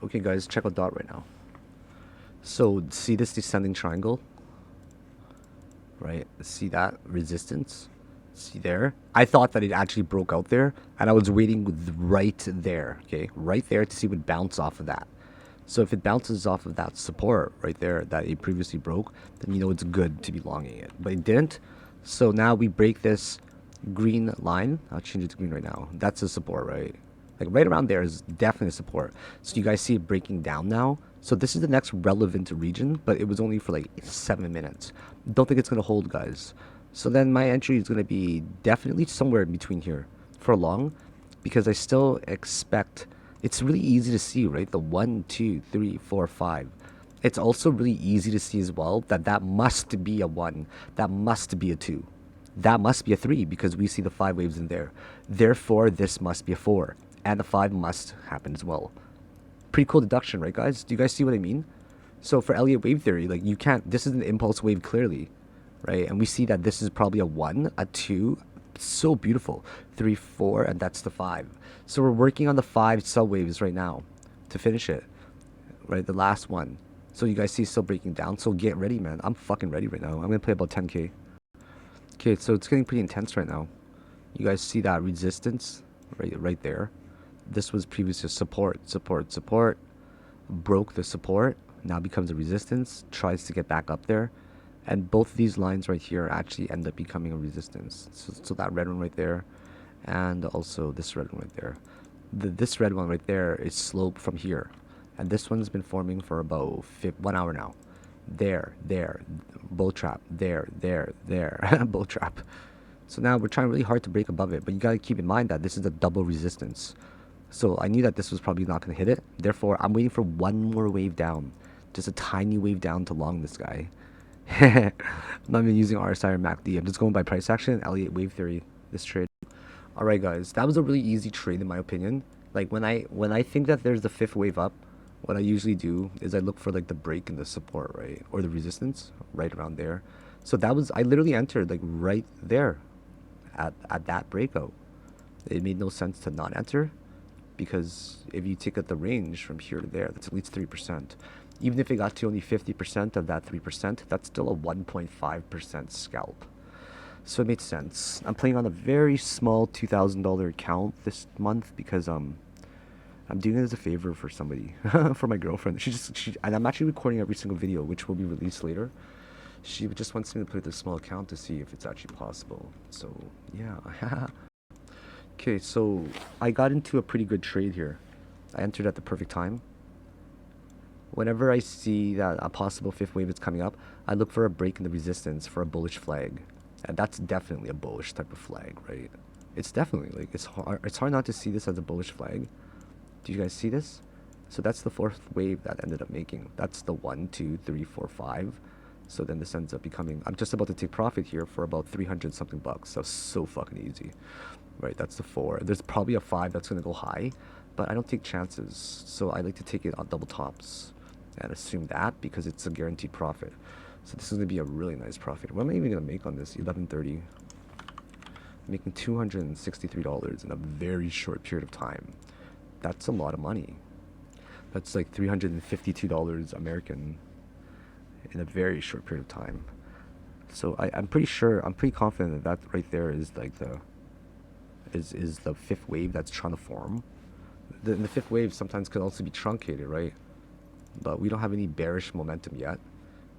Okay, guys, check out dot right now. So see this descending triangle, right? See that resistance? See there? I thought that it actually broke out there, and I was waiting right there, okay? Right there to see it would bounce off of that. So if it bounces off of that support right there that it previously broke, then you know it's good to be longing it. But it didn't. So now we break this green line. I'll change it to green right now. That's a support, right? Like right around there is definitely a support. So you guys see it breaking down now. So this is the next relevant region, but it was only for like 7 minutes. Don't think it's going to hold, guys. So then my entry is going to be definitely somewhere in between here for long, because I still expect it's really easy to see, right? The 1, 2, 3, 4, 5. It's also really easy to see as well that that must be a 1, that must be a 2, that must be a 3 because we see the 5 waves in there. Therefore, this must be a 4, and the 5 must happen as well. Pretty cool deduction, right, guys? Do you guys see what I mean? So for Elliott wave theory, like you can't, this is an impulse wave clearly, right? And we see that this is probably a 1, a 2, so beautiful, 3, 4, and that's the 5. So we're working on the 5 subwaves right now to finish it, right? The last one. So you guys see it's still breaking down. So get ready, man. I'm fucking ready right now. I'm gonna play about 10k. Okay, so it's getting pretty intense right now. You guys see that resistance right there. This was previously support, broke the support, now becomes a resistance, tries to get back up there, and both of these lines right here actually end up becoming a resistance. So that red one right there, and also this red one right there. This red one right there is slope from here, and this one's been forming for about 1 hour now. There, bull trap, there, bull trap. So now we're trying really hard to break above it, but you gotta keep in mind that this is a double resistance. So I knew that this was probably not gonna hit it. Therefore, I'm waiting for one more wave down, just a tiny wave down to long this guy. I'm not even using RSI or MACD. I'm just going by price action and Elliott wave theory. This trade. All right, guys, that was a really easy trade in my opinion. Like when I think that there's the 5th wave up, what I usually do is I look for like the break and the support, right, or the resistance right around there. So that was, I literally entered like right there at that breakout. It made no sense to not enter, because if you take out the range from here to there, that's at least 3%. Even if it got to only 50% of that 3%, that's still a 1.5% scalp. So it made sense. I'm playing on a very small $2,000 account this month because I'm doing it as a favor for somebody, for my girlfriend. And I'm actually recording every single video, which will be released later. She just wants me to play this small account to see if it's actually possible. So yeah. Okay, so I got into a pretty good trade here. I entered at the perfect time. Whenever I see that a possible 5th wave is coming up, I look for a break in the resistance for a bullish flag. And that's definitely a bullish type of flag, right? It's definitely, like, it's hard not to see this as a bullish flag. Do you guys see this? So that's the 4th wave that ended up making. That's the 1, 2, 3, 4, 5. So then this ends up becoming, I'm just about to take profit here for about 300 something bucks. That's so fucking easy. Right, that's the 4. There's probably a 5 that's going to go high, but I don't take chances. So I like to take it on double tops and assume that because it's a guaranteed profit. So this is going to be a really nice profit. What am I even going to make on this? 1130. Making $263 in a very short period of time. That's a lot of money. That's like $352 American in a very short period of time. So I'm pretty sure, I'm pretty confident that that right there is like the is the 5th wave that's trying to form. The 5th wave sometimes could also be truncated, right? But we don't have any bearish momentum yet.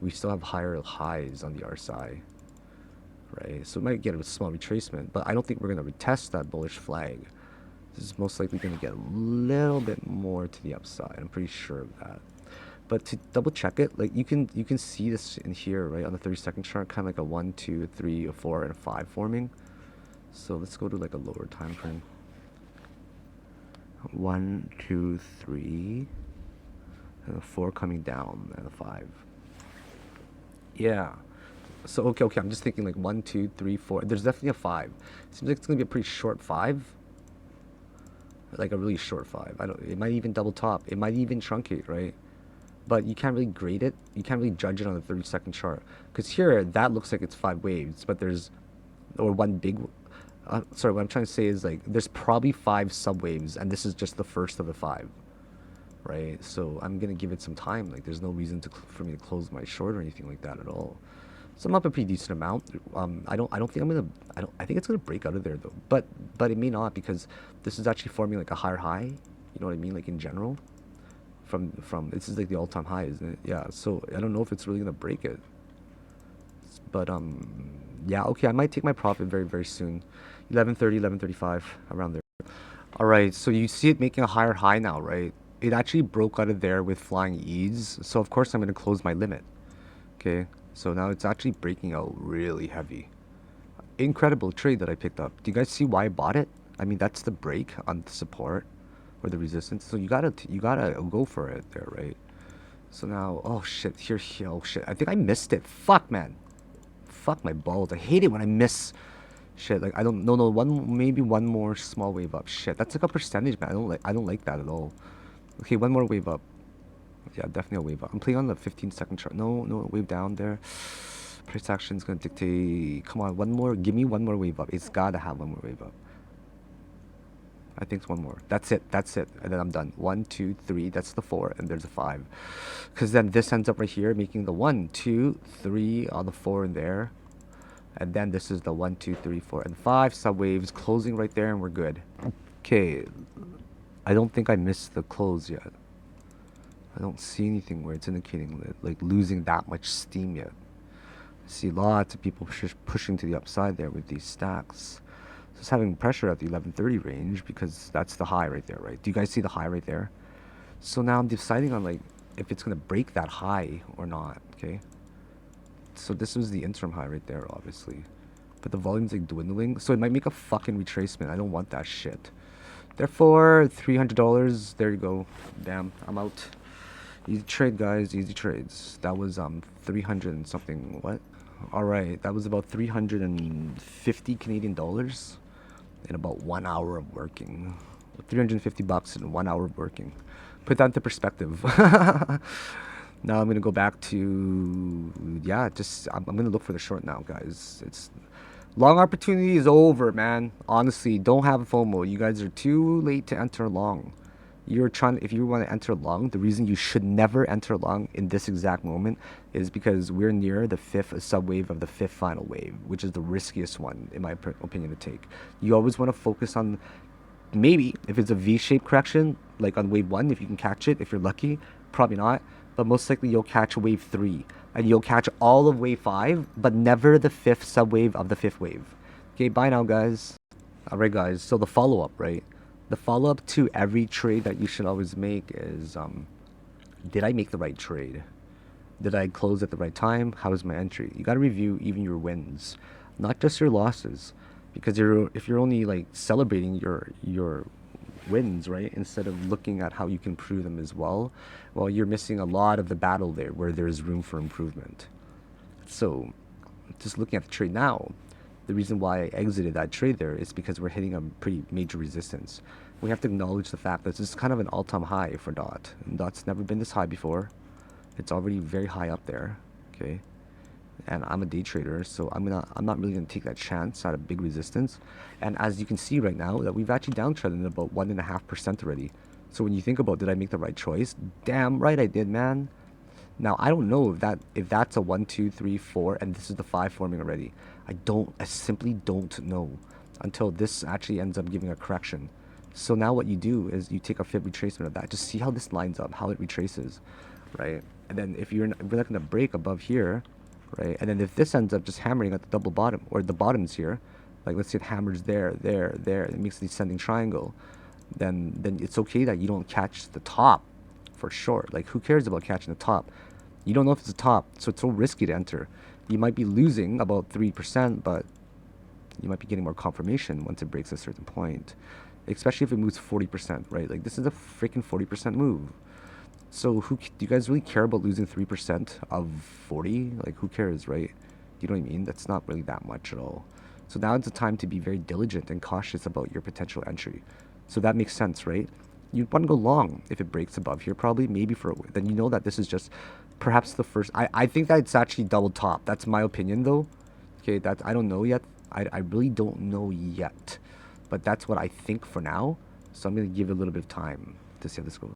We still have higher highs on the RSI, right? So it might get a small retracement, but I don't think we're going to retest that bullish flag. This is most likely going to get a little bit more to the upside. I'm pretty sure of that. But to double check it, like you can see this in here, right, on the 30-second chart, kind of like a 1, 2, 3, a 4, and a 5 forming. So let's go to like a lower time frame. 1, 2, 3, and a 4 coming down, and a 5. Yeah. So okay. I'm just thinking like 1, 2, 3, 4. There's definitely a 5. Seems like it's gonna be a pretty short 5. Like a really short 5. It might even double top. It might even truncate, right? But you can't really grade it. You can't really judge it on the 30-second chart. Because here, that looks like it's 5 waves, but there's, or one big. Sorry, what I'm trying to say is like there's probably 5 subwaves, and this is just the first of the 5. right? So I'm gonna give it some time. Like there's no reason for me to close my short or anything like that at all. So I'm up a pretty decent amount. I don't think I'm gonna. I think it's gonna break out of there though. But it may not because this is actually forming like a higher high. You know what I mean? Like in general, from this is like the all-time high, isn't it? Yeah. So I don't know if it's really gonna break it. But yeah. Okay. I might take my profit very very soon. 11:30, 11:35, around there. All right. So you see it making a higher high now, right? It actually broke out of there with flying ease. So of course I'm gonna close my limit. Okay. So now it's actually breaking out really heavy. Incredible trade that I picked up. Do you guys see why I bought it? I mean, that's the break on the support or the resistance. So you gotta go for it there, right? So now, oh shit, here, oh shit. I think I missed it. Fuck, man. Fuck my balls. I hate it when I miss shit. Like I don't, no, maybe one more small wave up. Shit, that's like a percentage, man. I don't like that at all. Okay, one more wave up. Yeah, definitely a wave up. I'm playing on the 15-second chart. No, wave down there. Price action is gonna dictate. Come on, one more. Give me one more wave up. It's gotta have one more wave up. I think it's one more. That's it. That's it. And then I'm done. 1, 2, 3. That's the 4, and there's a 5. Because then this ends up right here, making the 1, 2, 3 on the 4 in there. And then this is the 1, 2, 3, 4, and 5 subwaves closing right there, and we're good. Okay. I don't think I missed the close yet. I don't see anything where it's indicating like losing that much steam yet. I see lots of people pushing to the upside there with these stacks. So it's having pressure at the 11:30 range because that's the high right there, right? Do you guys see the high right there? So now I'm deciding on like if it's gonna break that high or not. Okay. So this was the interim high right there, obviously, but the volume's like dwindling, so it might make a fucking retracement. I don't want that shit. Therefore, $300. There you go. Damn, I'm out. Easy trade, guys. Easy trades. That was 300 and something. What? All right, that was about 350 Canadian dollars in about 1 hour of working. 350 bucks in 1 hour of working. Put that into perspective. Now I'm gonna go back to, yeah, just I'm gonna look for the short now, guys. It's long opportunity is over, man. Honestly, don't have FOMO. You guys are too late to enter long. You're trying, if you want to enter long, the reason you should never enter long in this exact moment is because we're near the 5th subwave of the 5th final wave, which is the riskiest one, in my opinion, to take. You always want to focus on, maybe, if it's a V-shaped correction, like on wave 1, if you can catch it, if you're lucky, probably not, but most likely you'll catch wave 3, and you'll catch all of wave 5, but never the 5th subwave of the 5th wave. Okay, bye now, guys. Alright, guys, so the follow-up, right? The follow-up to every trade that you should always make is, did I make the right trade? Did I close at the right time? How was my entry? You gotta review even your wins, not just your losses, because if you're only like celebrating your wins, right, instead of looking at how you can improve them as well, well, you're missing a lot of the battle there where there's room for improvement. So, just looking at the trade now, the reason why I exited that trade there is because we're hitting a pretty major resistance. We have to acknowledge the fact that this is kind of an all-time high for DOT. And DOT's never been this high before. It's already very high up there, okay? And I'm a day trader, so I'm not really gonna take that chance at a big resistance. And as you can see right now, that we've actually downtraded about 1.5% already. So when you think about, did I make the right choice? Damn right I did, man. Now I don't know if that's a 1, 2, 3, 4, and this is the 5 forming already. I simply don't know until this actually ends up giving a correction. So now what you do is you take a fib retracement of that. Just see how this lines up, how it retraces, right? And then if we're not going to break above here, right? And then if this ends up just hammering at the double bottom, or the bottoms here, like let's say it hammers there, and it makes the descending triangle, then it's okay that you don't catch the top for sure. Like who cares about catching the top? You don't know if it's a top, so it's so risky to enter. You might be losing about 3%, but you might be getting more confirmation once it breaks a certain point. Especially if it moves 40%, right? Like this is a freaking 40% move. So do you guys really care about losing 3% of 40? Like who cares, right? You know what I mean? That's not really that much at all. So now it's the time to be very diligent and cautious about your potential entry. So that makes sense, right? You'd want to go long if it breaks above here, probably, maybe for a way. Then you know that this is just perhaps the first. I think that it's actually double top. That's my opinion, though. Okay, I don't know yet. I really don't know yet. But that's what I think for now. So I'm going to give it a little bit of time to see how this goes.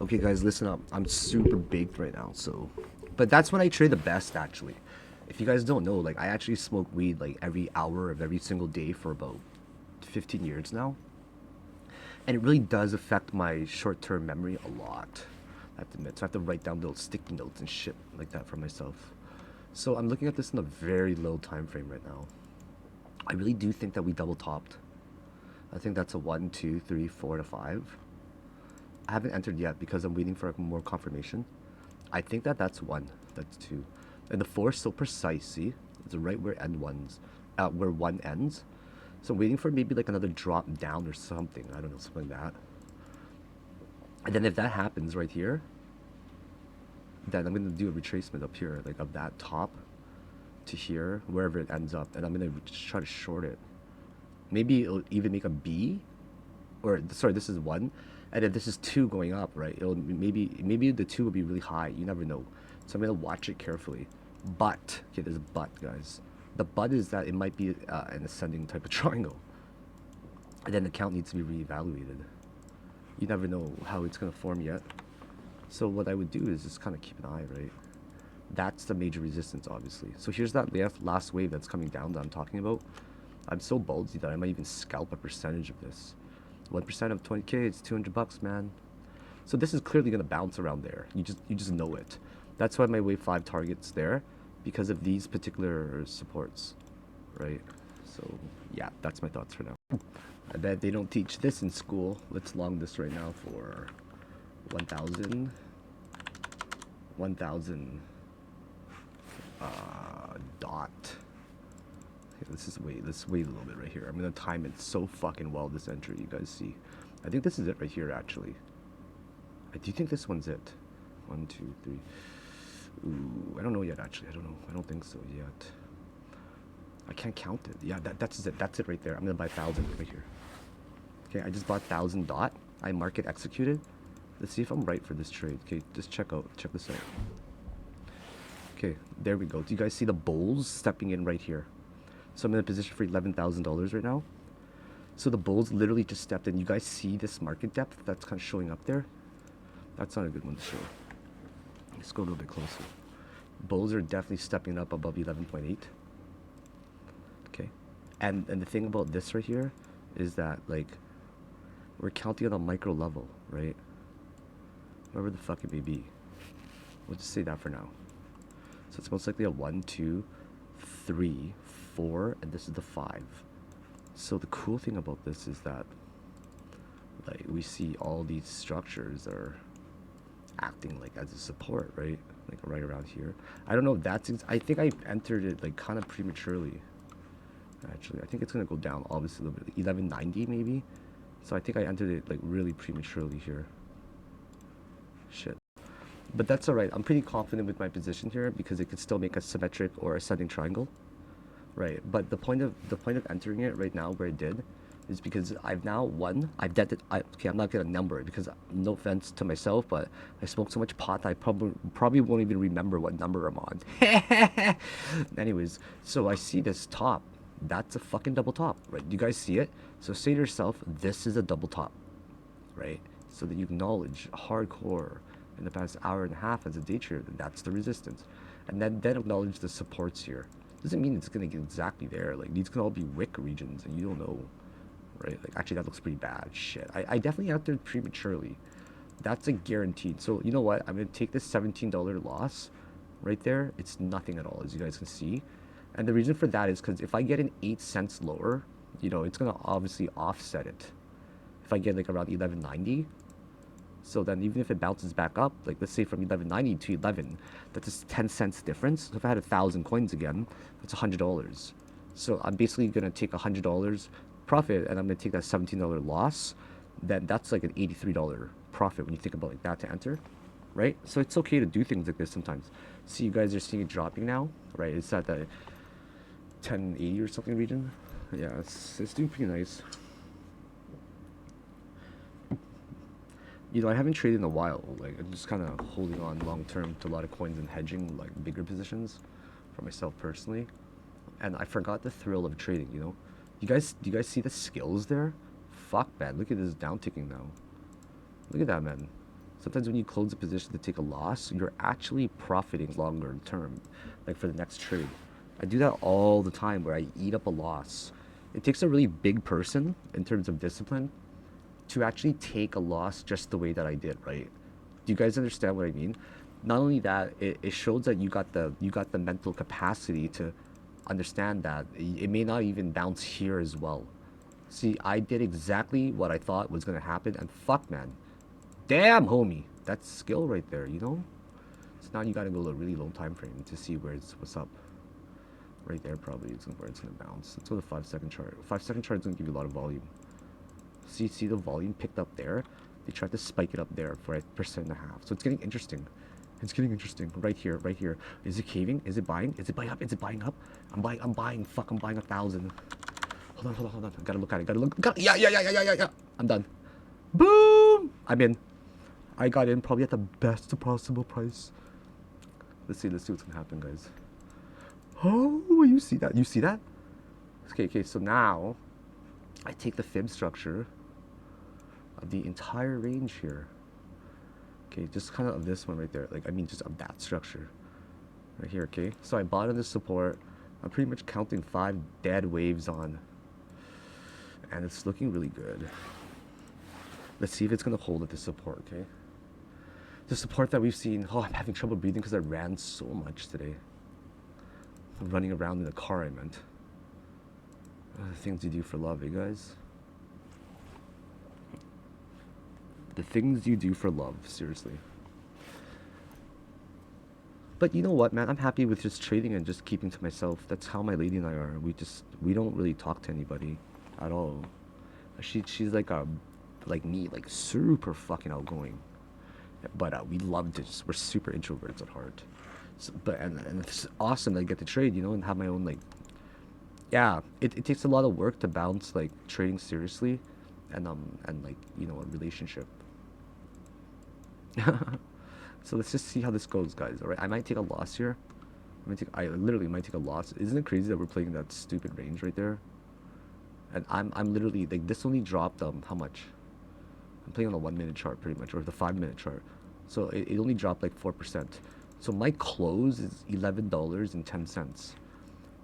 Okay, guys, listen up. I'm super baked right now, so. But that's when I trade the best, actually. If you guys don't know, like, I actually smoke weed, like, every hour of every single day for about 15 years now. And it really does affect my short term memory a lot. I have to admit. So I have to write down little sticky notes and shit like that for myself. So I'm looking at this in a very low time frame right now. I really do think that we double topped. I think that's a 1, 2, 3, 4 to 5. I haven't entered yet because I'm waiting for more confirmation. I think that that's 1. That's 2. And the 4 is so precise, see? It's right where where 1 ends. So I'm waiting for maybe like another drop down or something. I don't know, something like that. And then if that happens right here, then I'm gonna do a retracement up here, like of that top to here, wherever it ends up, and I'm gonna just try to short it. Maybe it'll even make a B, or sorry, this is 1, and if this is 2 going up, right? It'll maybe the 2 will be really high. You never know. So I'm gonna watch it carefully. But okay, there's a but, guys. The but is that it might be an ascending type of triangle, and then the count needs to be reevaluated. You never know how it's gonna form yet. So what I would do is just kind of keep an eye, right? That's the major resistance, obviously. So here's that last wave that's coming down that I'm talking about. I'm so ballsy that I might even scalp a percentage of this. 1% of 20K, it's 200 bucks, man. So this is clearly gonna bounce around there. You just know it. That's why my wave 5 target's there, because of these particular supports, right? So yeah, that's my thoughts for now. I bet they don't teach this in school. Let's long this right now for 1,000. 1,000 dot. Okay, let's wait a little bit right here. I'm gonna time it so fucking well, this entry, you guys see. I think this is it right here, actually. Do you think this one's it? 1, 2, 3. Ooh, I don't know yet, actually. I don't know. I don't think so yet. I can't count it. Yeah, that's it. That's it right there. I'm gonna buy 1,000 right here. Okay, I just bought 1,000 dot. I market executed. Let's see if I'm right for this trade. Okay, just check this out. Okay, there we go. Do you guys see the bulls stepping in right here? So I'm in a position for $11,000 right now. So the bulls literally just stepped in. You guys see this market depth that's kind of showing up there? That's not a good one to show. Let's go a little bit closer. Bulls are definitely stepping up above 11.8. Okay, and the thing about this right here is that, like, we're counting on a micro level, right? Whatever the fuck it may be. We'll just say that for now. So it's most likely a 1, 2, 3, 4, and this is the 5. So the cool thing about this is that, like, we see all these structures are acting like as a support, right? Like right around here. I don't know if that's. I think I entered it like kind of prematurely. Actually, I think it's gonna go down obviously a little bit, 1190 maybe. So I think I entered it like really prematurely here. Shit. But that's alright. I'm pretty confident with my position here because it could still make a symmetric or ascending triangle, right? But the point of entering it right now where it did is because I've now won. Okay, I'm not gonna number it because no offense to myself, but I smoke so much pot that I probably won't even remember what number I'm on. Anyways, so I see this top. That's a fucking double top, right? You guys see it? So say to yourself, this is a double top, right? So that you acknowledge hardcore in the past hour and a half as a day trader, that's the resistance. And then acknowledge the supports here. Doesn't mean it's gonna get exactly there. Like, these can all be wick regions and you don't know, right? Like, actually that looks pretty bad. Shit. I definitely entered prematurely. That's a guaranteed. So you know what? I'm gonna take this $17 loss right there. It's nothing at all, as you guys can see. And the reason for that is because if I get an 8 cents lower, you know, it's gonna obviously offset it. If I get like around 1190, so then even if it bounces back up, like let's say from 1190 to 11, that's just 10 cents difference. So if I had 1,000 coins again, that's $100. So I'm basically gonna take $100 profit and I'm gonna take that $17 loss. Then that's like an $83 profit when you think about like that to enter, right? So it's okay to do things like this sometimes. See, you guys are seeing it dropping now, right? It's at the 1080 or something region. Yeah, it's doing pretty nice. You know, I haven't traded in a while. Like, I'm just kind of holding on long term to a lot of coins and hedging like bigger positions for myself personally. And I forgot the thrill of trading. You know, do you guys see the skills there? Fuck, man, look at this down ticking now. Look at that, man. So Sometimes when you close a position to take a loss, you're actually profiting longer term, like for the next trade. I do that all the time where I eat up a loss. It takes a really big person in terms of discipline to actually take a loss just the way that I did, right? Do you guys understand what I mean? Not only that, it shows that you got the mental capacity to understand that it may not even bounce here as well. See, I did exactly what I thought was gonna happen, and fuck, man, damn, homie, that's skill right there, you know. So now you gotta go to a really low time frame to see what's up. Right there, probably is where it's gonna bounce. Let's go to 5 second chart. 5 second chart is gonna give you a lot of volume. See the volume picked up there. They tried to spike it up there for a percent and a half. So it's getting interesting. It's getting interesting. Right here, right here. Is it caving? Is it buying? Is it buying up? Is it buying up? I'm buying. Fuck, I'm buying 1,000. Hold on. Gotta look at it. Yeah. I'm done. Boom! I'm in. I got in probably at the best possible price. Let's see what's gonna happen, guys. Oh, you see that? You see that? Okay, so now I take the fib structure of the entire range here. Okay, just kind of this one right there. Like, I mean, just of that structure right here, okay? So I bought on this support. I'm pretty much counting 5 dead waves on. And it's looking really good. Let's see if it's gonna hold at this support, okay? The support that we've seen. Oh, I'm having trouble breathing because I ran so much today. Running around in the car, I meant. The things you do for love, eh, guys? The things you do for love, seriously. But you know what, man? I'm happy with just trading and just keeping to myself. That's how my lady and I are. We don't really talk to anybody at all. She's like me, like super fucking outgoing. But we love to we're super introverts at heart. So, and it's awesome that I get to trade, you know, and have my own like. Yeah, it takes a lot of work to balance like trading seriously, and like, you know, a relationship. So let's just see how this goes, guys. All right, I might take a loss here. I literally might take a loss. Isn't it crazy that we're playing that stupid range right there? And I'm literally like, this only dropped how much? I'm playing on the 1 minute chart pretty much, or the 5 minute chart. So it only dropped like 4%. So my close is $11.10.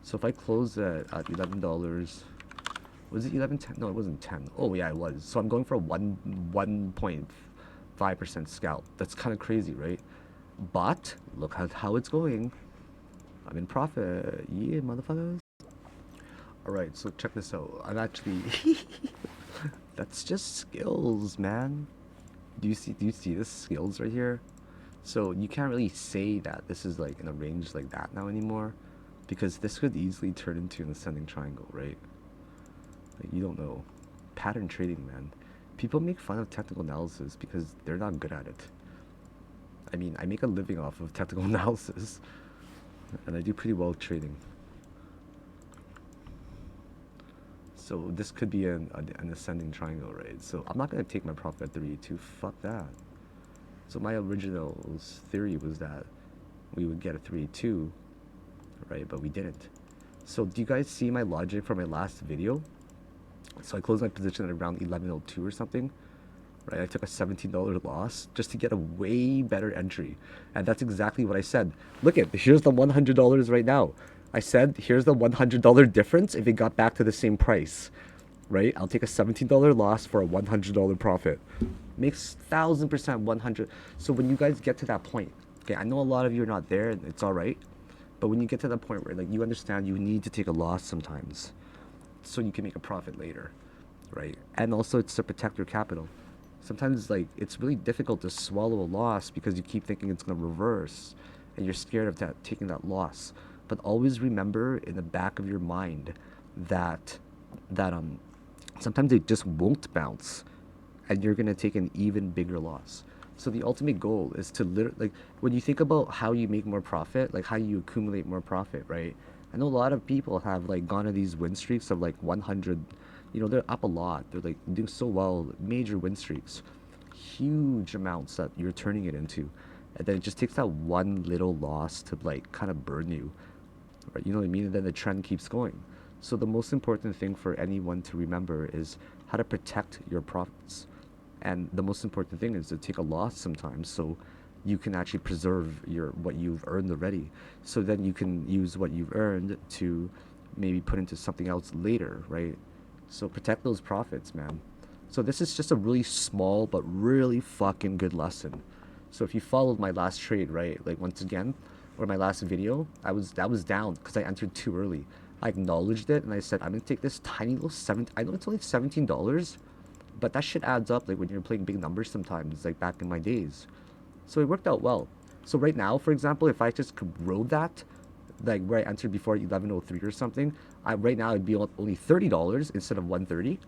So if I close at $11, was it 11.10? No, it wasn't 10. Oh yeah, it was. So I'm going for a 1.5% scalp. That's kind of crazy, right? But look at how it's going. I'm in profit. Yeah, motherfuckers. All right, so check this out. I'm actually that's just skills, man. Do you see the skills right here? So you can't really say that this is like in a range like that now anymore, because this could easily turn into an ascending triangle, right? Like, you don't know. Pattern trading, man. People make fun of technical analysis because they're not good at it. I mean, I make a living off of technical analysis, and I do pretty well trading. So this could be an ascending triangle, right? So I'm not gonna take my profit at 382. Fuck that. So my original theory was that we would get a 382, right? But we didn't. So do you guys see my logic from my last video? So I closed my position at around 1102 or something, right? I took a $17 loss just to get a way better entry, and that's exactly what I said. Look at, here's the $100 right now. I said, here's the $100 difference if it got back to the same price, right? I'll take a $17 loss for a $100 profit. Makes 1000% 100. So when you guys get to that point, okay, I know a lot of you are not there, and it's all right, but when you get to the point where like you understand you need to take a loss sometimes, so you can make a profit later, right? And also it's to protect your capital. Sometimes like it's really difficult to swallow a loss because you keep thinking it's gonna reverse, and you're scared of taking that loss. But always remember in the back of your mind that sometimes it just won't bounce, and you're gonna take an even bigger loss. So the ultimate goal is to like when you think about how you make more profit, like how you accumulate more profit, right? I know a lot of people have like gone on these win streaks of like 100, you know, they're up a lot. They're like doing so well, major win streaks, huge amounts that you're turning it into, and then it just takes that one little loss to like kind of burn you, right? You know what I mean? And then the trend keeps going. So the most important thing for anyone to remember is how to protect your profits. And the most important thing is to take a loss sometimes, so you can actually preserve your what you've earned already. So then you can use what you've earned to maybe put into something else later, right? So protect those profits, man. So this is just a really small but really fucking good lesson. So if you followed my last trade, right, like once again, or my last video, that was down because I entered too early. I acknowledged it and I said I'm gonna take this tiny little seven. I know it's only $17, but that shit adds up. Like when you're playing big numbers sometimes, like back in my days. So it worked out well. So right now, for example, if I just rode that, like where I entered before 11:03 or something, right now it'd be only $30 instead of 130,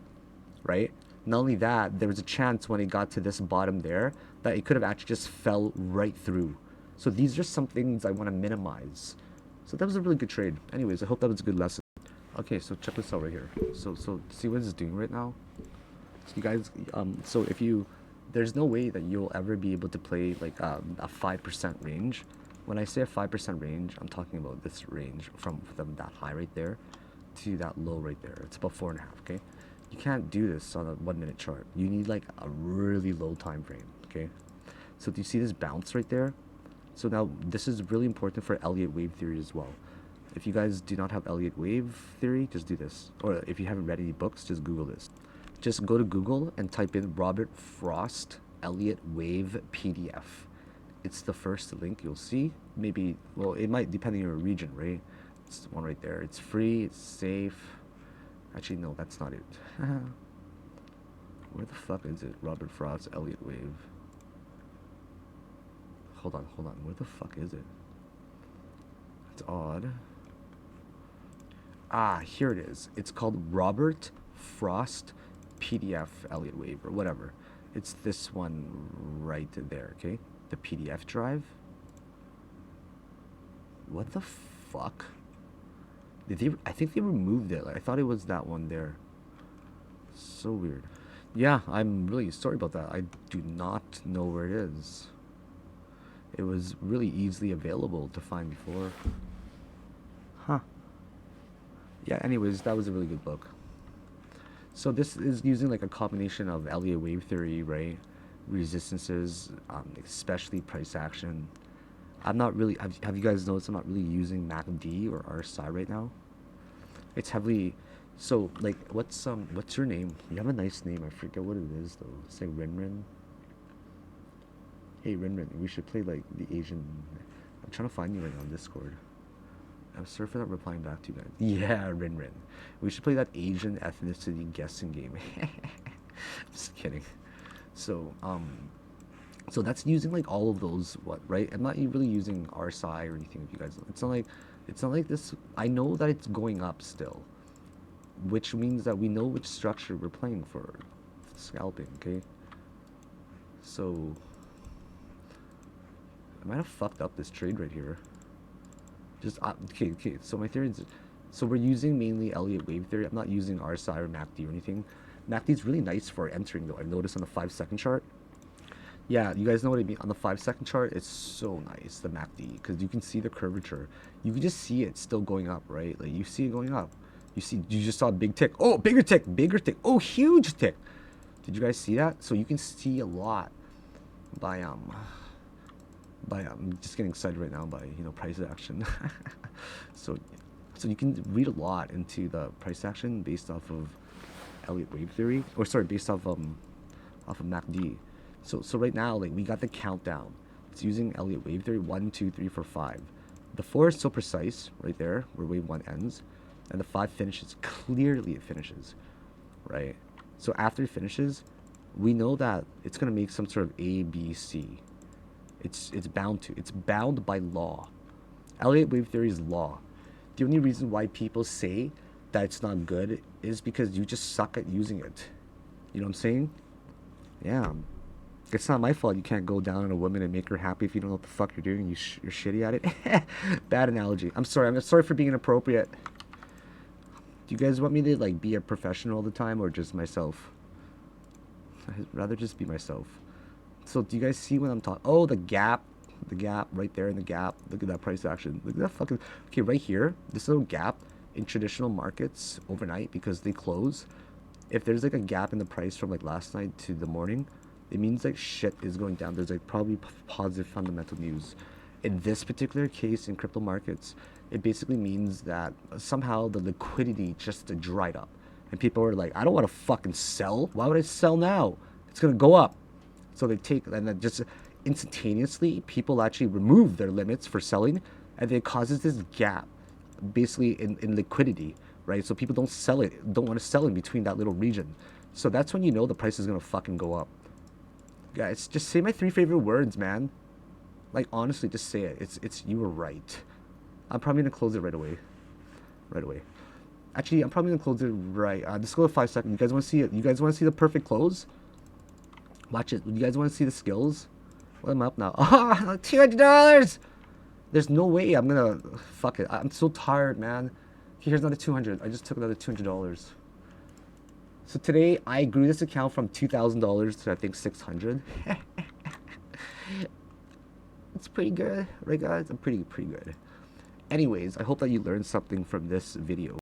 right? Not only that, there was a chance when it got to this bottom there that it could have actually just fell right through. So these are some things I want to minimize. So that was a really good trade. Anyways, I hope that was a good lesson. Okay, so check this out right here. So see what it's doing right now? So you guys, so if you, there's no way that you'll ever be able to play like a 5% range. When I say a 5% range, I'm talking about this range from that high right there to that low right there. It's about 4.5, okay? You can't do this on a 1 minute chart. You need like a really low time frame, okay? So do you see this bounce right there? So now this is really important for Elliott wave theory as well. If you guys do not have Elliott wave theory, just do this. Or if you haven't read any books, just Google this. Just go to Google and type in Robert Frost Elliott wave PDF. It's the first link you'll see. Maybe, well, it might depend on your region, right? It's the one right there. It's free, it's safe. Actually, no, that's not it. Where the fuck is it? Robert Frost Elliott wave. Hold on. Where the fuck is it? It's odd. Ah, here it is. It's called Robert Frost PDF Elliott wave or whatever. It's this one right there, okay? The PDF drive. What the fuck? Did they? I think they removed it. Like, I thought it was that one there. So weird. Yeah, I'm really sorry about that. I do not know where it is. It was really easily available to find before. Huh. Yeah, anyways, that was a really good book. So this is using like a combination of Elliott wave theory, right? Resistances, especially price action. I'm not really, have you guys noticed I'm not really using MACD or RSI right now? It's heavily, so like, what's your name? You have a nice name, I forget what it is though. It's like Rinrin. Hey Rinrin, we should play like the Asian, I'm trying to find you right now on Discord. I'm sorry for not replying back to you guys. Yeah, Rinrin. We should play that Asian ethnicity guessing game. Just kidding. So, so that's using like all of those, what, right? I'm not really using RSI or anything. If you guys, it's not like this. I know that it's going up still, which means that we know which structure we're playing for scalping. Okay. So, I might have fucked up this trade right here. Just okay. So my theory is, so we're using mainly Elliott wave theory. I'm not using RSI or MACD or anything. MACD is really nice for entering though. I've noticed on the 5-second chart. Yeah, you guys know what I mean. On the 5-second chart, it's so nice, the MACD, because you can see the curvature. You can just see it still going up, right? Like you see it going up. You just saw a big tick. Oh, bigger tick. Oh, huge tick. Did you guys see that? So you can see a lot by I'm just getting excited right now by price action. so you can read a lot into the price action based off of Elliott wave theory, or sorry, based off of MACD. So right now, like, we got the countdown. It's using Elliott wave theory, 1, 2, 3, 4, 5. The 4 is so precise right there where wave 1 ends, and the 5 finishes. Clearly it finishes, right? So after it finishes, we know that it's gonna make some sort of A, B, C. It's bound to. It's bound by law. Elliott wave theory is law. The only reason why people say that it's not good is because you just suck at using it. You know what I'm saying? Yeah. It's not my fault you can't go down on a woman and make her happy if you don't know what the fuck you're doing. You're shitty at it. Bad analogy. I'm sorry for being inappropriate. Do you guys want me to like be a professional all the time or just myself? I'd rather just be myself. So do you guys see what I'm talking? Oh, the gap right there in the gap. Look at that price action. Look at that fucking. Okay, right here, this little gap in traditional markets overnight because they close. If there's like a gap in the price from like last night to the morning, It means like shit is going down. There's like probably positive fundamental news. In this particular case in crypto markets, it basically means that somehow the liquidity just dried up. And people are like, I don't want to fucking sell. Why would I sell now? It's going to go up. So they take, and then just instantaneously, people actually remove their limits for selling, and then it causes this gap, basically in liquidity, right? So people don't want to sell in between that little region. So that's when you know the price is gonna fucking go up. Guys, just say my three favorite words, man. Like honestly, just say it. It's you were right. I'm probably gonna close it right away. Right away. Actually, I'm probably gonna close it right. Just go to 5 seconds. You guys want to see it? You guys want to see the perfect close? Watch it. You guys want to see the skills? Let them up now. Ah, $200. There's no way I'm gonna fuck it. I'm so tired, man. Here's another 200. I just took another $200. So today I grew this account from $2,000 to I think 600. It's pretty good, right, guys? I'm pretty good. Anyways, I hope that you learned something from this video.